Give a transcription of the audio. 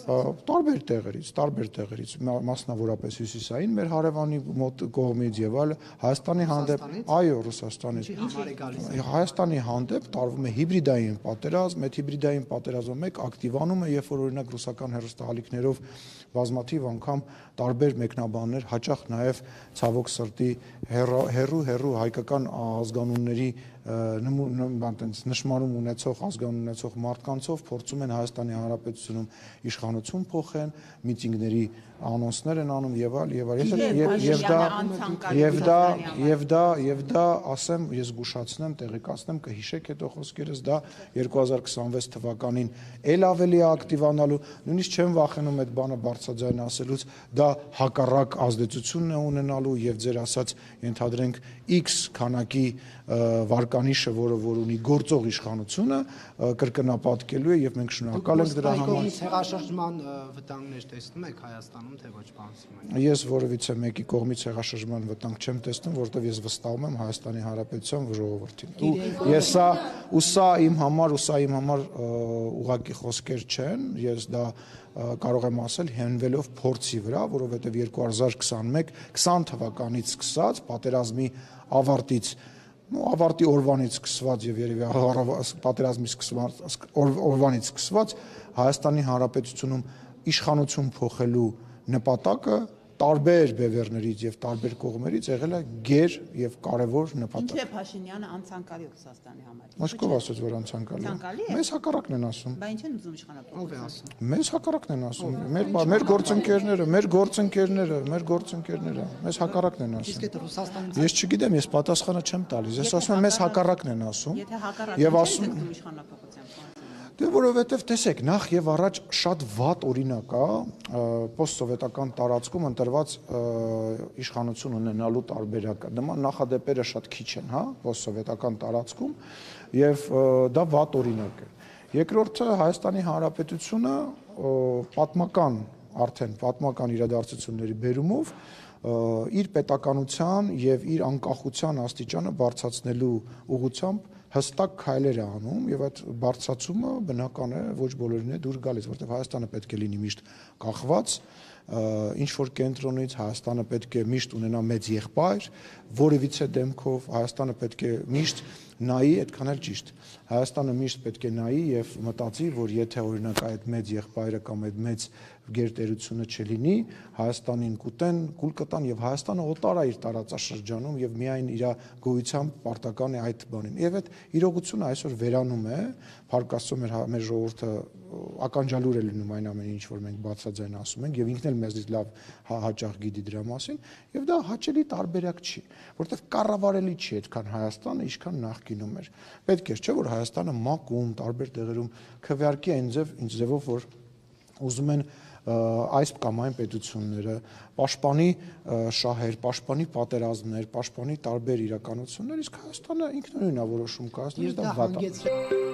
տարբեր տեղերից, մասնավորապես հյուսիսային մեր հարևանի մոտ կողմից եւ այլ Հայաստանի հանդեպ, այո, Ռուսաստանից։ Հայաստանի հանդեպ տարվում է հիբրիդային պատերազմ, այդ հիբրիդային պատերազմը մեկ ակտիվանում է, երբ որ օրինակ ռուսական հեռուստաալիքներով բազմաթիվ անգամ տարբեր մեկնաբաններ, հաճախ նաև ցավոք սրտի հերու հայկական ազգանունների նշմարում ունեցող ազգանուն ունեցող մարդկանցով փորձում են Հայաստանի Հանրապետությունում իշխանություն փոխեն, միտինգների անոնսներ են անում եւ դա ասեմ, ես զգուշացնեմ, տեղեկացնեմ, կհիշեք հետո խոսքերս, դա 2026 թվականին էլ ավելի ակտիվանալու, նույնիսկ չեմ վախենում այդ բանը բարձրաձայն ասելուց, դա հակառակ ազդեցություն է ունենալու եւ ձեր ասած ենթադրենք X քանակի վարկանիշը, որը որ ունի գործող իշխանությունը, կրկնապատկելու է եւ մենք շնորհակալ ենք դրա համար։ Կողմից հեղաշրջման վտանգներ տեսնում եք Հայաստանում, թե ոչ բանսում։ Ես որևիցե մեկի կողմից հեղաշրջման վտանգ չեմ տեսնում, որովհետեւ ես վստահում եմ Հայաստանի Հանրապետության ժողովրդին։ Ես սա իմ համար ուղղակի խոսքեր չեն, ես դա կարող եմ ասել հենվելով փորձի վրա, որովհետեւ 2021 թվականից սկսած պատերազմի ավարտի օրվանից սկսված եւ երևի պատերազմի օրվանից սկսված Հայաստանի Հանրապետությունում իշխանություն փոխելու նպատակը տարբեր բևեռներից եւ տարբեր կողմերից եղել է գեր եւ կարեւոր նպատակ։ Ինչու է Փաշինյանը անցանկալի Ռուսաստանի համար։ Ոսկով ասած, որ անցանկալի է։ Մեզ հակառակն են ասում։ Բա ինչ են ուզում իշխանապետը։ Ով է ասում։ Մեզ հակառակն են ասում։ Մեր գործընկերները, մեզ հակառակն են ասում։ Իսկ այդ Ռուսաստանից Ես չգիտեմ, ես պատասխանը չեմ տալիս։ Ես ասում եմ, մեզ հակառակն են ասում։ Եթե հակառակն Եվ են ասում իշխանապետության։ Դե որովհետև տեսեք, նախ եւ առաջ շատ վատ օրինակ է պոստսովետական տարածքում ընտրված իշխանություն ունենալու տարբերակը։ Նման նախադեպերը շատ քիչ են, հա, պոստսովետական տարածքում եւ դա վատ օրինակ է։ Երկրորդը Հայաստանի Հանրապետությունը պատմական իրադարձությունների բերումով իր պետականության եւ իր անկախության աստիճանը բարձրացնելու ուղղությամբ հստակ քայլեր է անում եւ այդ բարձրացումը բնական է ոչ բոլորին է դուր գալիս, որտեղ Հայաստանը պետք է լինի միշտ կախված, ինչ որ կենտրոնից Հայաստանը պետք է միշտ ունենա մեծ եղբայր, որևիցե դեմքով Հայաստանը պետք է միշտ նայի, այդքան էլ ճիշտ։ Հայաստանը միշտ պետք է նայի եւ մտածի, որ եթե օրինակ այդ մեծ եղբայրը կամ այդ մեծ գերտերությունը չլինի, Հայաստանին կուտեն, կուլ կտան եւ Հայաստանը օտար է իր տարածաշրջանում եւ միայն իր գոյությամբ պարտական է այդ բանին։ Եվ այդ իրողությունը այսօր վերանում է, փառք Աստծո մեր ժողովուրդը ականջալուր է լինում այն ամենին, ինչ որ մենք բացաձայն ասում ենք եւ ինքն էլ մեզից լավ հաճախ գիտի դրա մասին եւ դա հաճելի տարբերակ չի, որովհետեւ կառավարելի չի այդքան Հայաստանը, ինչքան նախկինում էր։ Պետք է չէ որ Հայաստանը մակում տարբեր տեղերում քվեարկի այն ձևով որ ուզում են այս կամ այն պետությունները պաշտպանի շահեր, պաշտպանի պատերազմներ, պաշտպանի տարբեր իրականություններ, իսկ Հայաստանը ինքնուրույն է որոշում կայացնում, դա վատ է։